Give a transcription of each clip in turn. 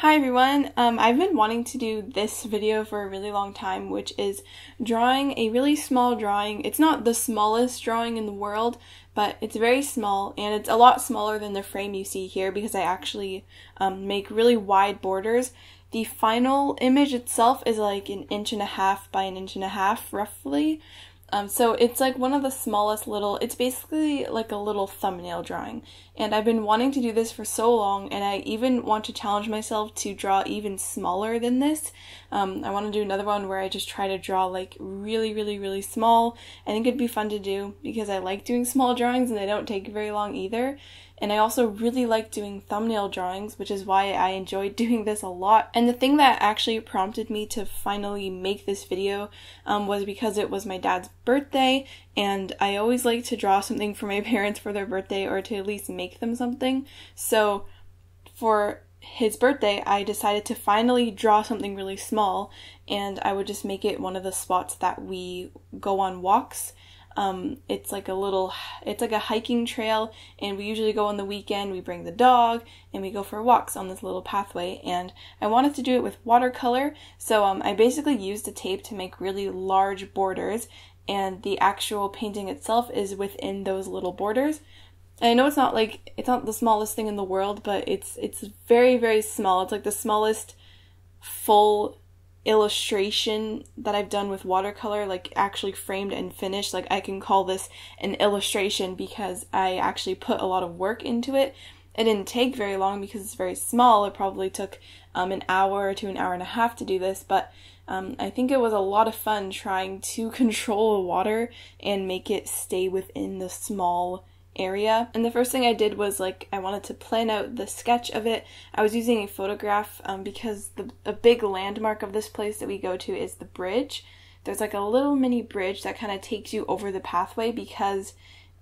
Hi everyone, I've been wanting to do this video for a really long time, which is drawing a really small drawing. It's not the smallest drawing in the world, but it's very small, and it's a lot smaller than the frame you see here because I actually make really wide borders. The final image itself is like 1.5 inches by 1.5 inches roughly. So it's like one of the smallest it's basically like a little thumbnail drawing. And I've been wanting to do this for so long, and I even want to challenge myself to draw even smaller than this. I want to do another one where I just try to draw like really small. I think it'd be fun to do because I like doing small drawings and they don't take very long either. And I also really like doing thumbnail drawings, which is why I enjoyed doing this a lot. And the thing that actually prompted me to finally make this video was because it was my dad's birthday, and I always like to draw something for my parents for their birthday, or to at least make them something. So for his birthday, I decided to finally draw something really small, and I would just make it one of the spots that we go on walks. It's like a hiking trail, and we usually go on the weekend. We bring the dog and we go for walks on this little pathway, and I wanted to do it with watercolor, so I basically used the tape to make really large borders, and the actual painting itself is within those little borders. And I know it's not the smallest thing in the world, but it's very small. It's like the smallest full illustration that I've done with watercolor, like actually framed and finished. Like, I can call this an illustration because I actually put a lot of work into it. It didn't take very long because it's very small. It probably took an hour to 1.5 hours to do this, but I think it was a lot of fun trying to control the water and make it stay within the small area. And the first thing I did was I wanted to plan out the sketch of it. I was using a photograph because a big landmark of this place that we go to is the bridge. There's like a little mini bridge that kind of takes you over the pathway, because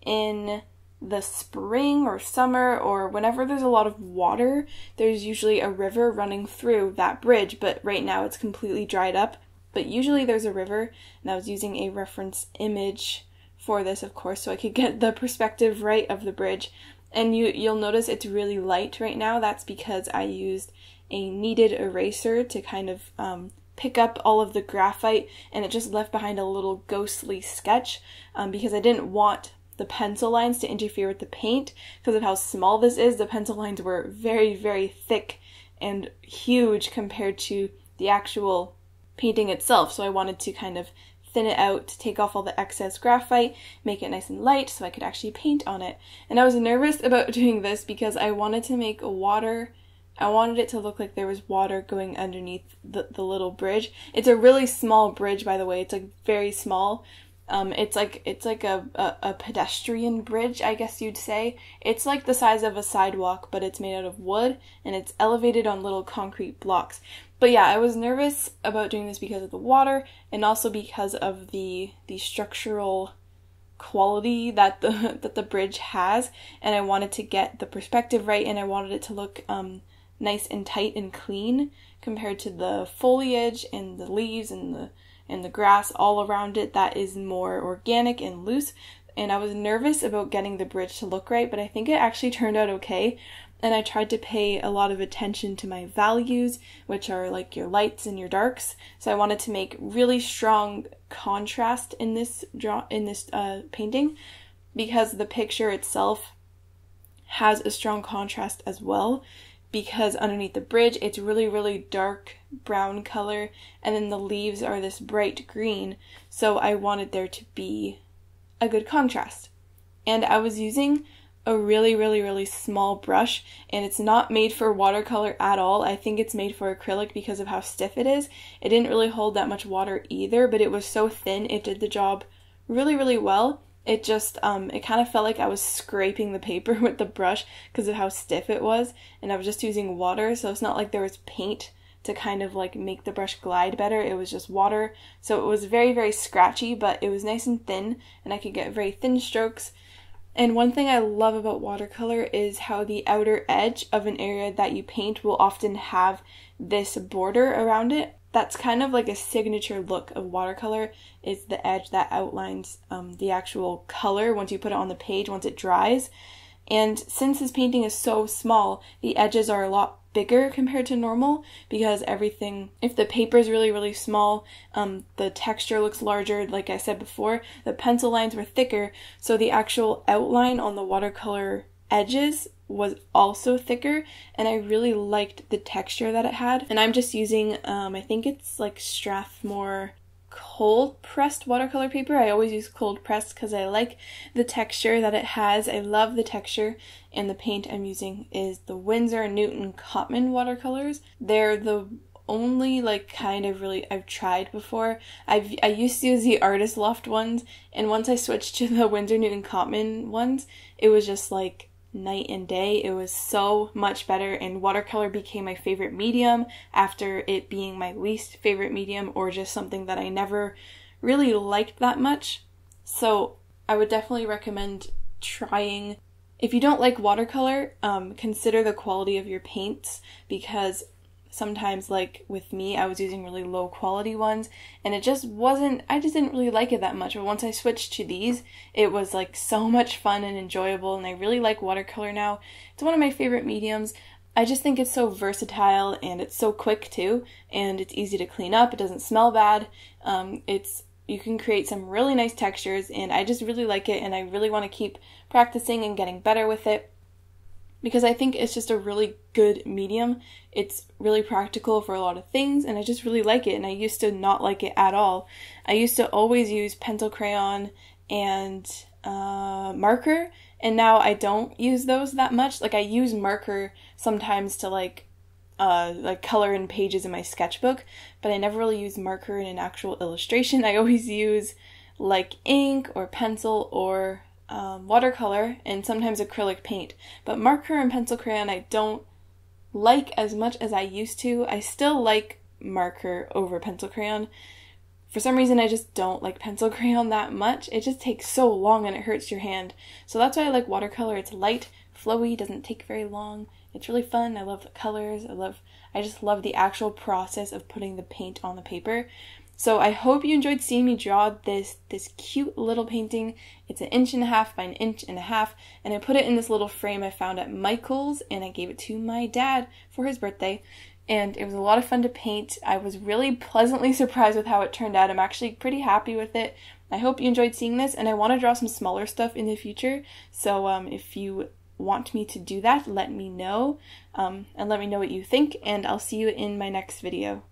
in the spring or summer or whenever there's a lot of water, there's usually a river running through that bridge, but right now it's completely dried up. But usually there's a river, and I was using a reference image for this, of course, so I could get the perspective right of the bridge. And you'll notice it's really light right now. That's because I used a kneaded eraser to kind of pick up all of the graphite, and it just left behind a little ghostly sketch because I didn't want the pencil lines to interfere with the paint. Because of how small this is, the pencil lines were very thick and huge compared to the actual painting itself, so I wanted to kind of thin it out to take off all the excess graphite, make it nice and light so I could actually paint on it. And I was nervous about doing this because I wanted to make water. I wanted it to look like there was water going underneath the little bridge. It's a really small bridge, by the way. It's like very small. It's like a pedestrian bridge, I guess you'd say. It's like the size of a sidewalk, but it's made out of wood, and it's elevated on little concrete blocks. But yeah, I was nervous about doing this because of the water, and also because of the structural quality that the bridge has, and I wanted to get the perspective right, and I wanted it to look nice and tight and clean compared to the foliage and the leaves and the grass all around it that is more organic and loose. And I was nervous about getting the bridge to look right, but I think it actually turned out okay. And I tried to pay a lot of attention to my values, which are like your lights and your darks. So I wanted to make really strong contrast in this painting, because the picture itself has a strong contrast as well. Because underneath the bridge, it's really dark brown color, and then the leaves are this bright green. So I wanted there to be a good contrast. And I was using a really small brush, and it's not made for watercolor at all. I think it's made for acrylic because of how stiff it is. It didn't really hold that much water either, but it was so thin, it did the job really well. It just, it kind of felt like I was scraping the paper with the brush because of how stiff it was, and I was just using water, so it's not like there was paint to kind of like make the brush glide better. It was just water, so it was very scratchy, but it was nice and thin, and I could get very thin strokes. And one thing I love about watercolor is how the outer edge of an area that you paint will often have this border around it. That's kind of like a signature look of watercolor, is the edge that outlines the actual color once you put it on the page, once it dries. And since this painting is so small, the edges are a lot bigger compared to normal because everything, if the paper is really, really small, the texture looks larger. Like I said before, the pencil lines were thicker, so the actual outline on the watercolor edges was also thicker, and I really liked the texture that it had. And I'm just using, I think it's like Strathmore cold pressed watercolor paper. I always use cold pressed because I like the texture that it has. I love the texture, and the paint I'm using is the Winsor & Newton Cotman watercolors. They're the only like kind of really I've tried before. I used to use the Artist Loft ones, and once I switched to the Winsor & Newton Cotman ones, it was just like night and day. It was so much better, and watercolor became my favorite medium after it being my least favorite medium, or just something that I never really liked that much. So I would definitely recommend trying. If you don't like watercolor, consider the quality of your paints, because sometimes, like with me, I was using really low quality ones, and I just didn't really like it that much. But once I switched to these, it was like so much fun and enjoyable, and I really like watercolor now. It's one of my favorite mediums. I just think it's so versatile, and it's so quick too, and it's easy to clean up. It doesn't smell bad. You can create some really nice textures, and I just really like it, and I really want to keep practicing and getting better with it, because I think it's just a really good medium. It's really practical for a lot of things, and I just really like it, and I used to not like it at all. I used to always use pencil crayon and marker, and now I don't use those that much. Like I use marker sometimes to like color in pages in my sketchbook, but I never really use marker in an actual illustration. I always use like ink or pencil or watercolor, and sometimes acrylic paint. But marker and pencil crayon I don't like as much as I used to. I still like marker over pencil crayon. For some reason I just don't like pencil crayon that much. It just takes so long and it hurts your hand. So that's why I like watercolor. It's light, flowy, doesn't take very long. It's really fun. I love the colors. I just love the actual process of putting the paint on the paper. So I hope you enjoyed seeing me draw this cute little painting. It's 1.5 inches by 1.5 inches, and I put it in this little frame I found at Michael's, and I gave it to my dad for his birthday. And it was a lot of fun to paint. I was really pleasantly surprised with how it turned out. I'm actually pretty happy with it. I hope you enjoyed seeing this, and I want to draw some smaller stuff in the future. So if you want me to do that, let me know, and let me know what you think, and I'll see you in my next video.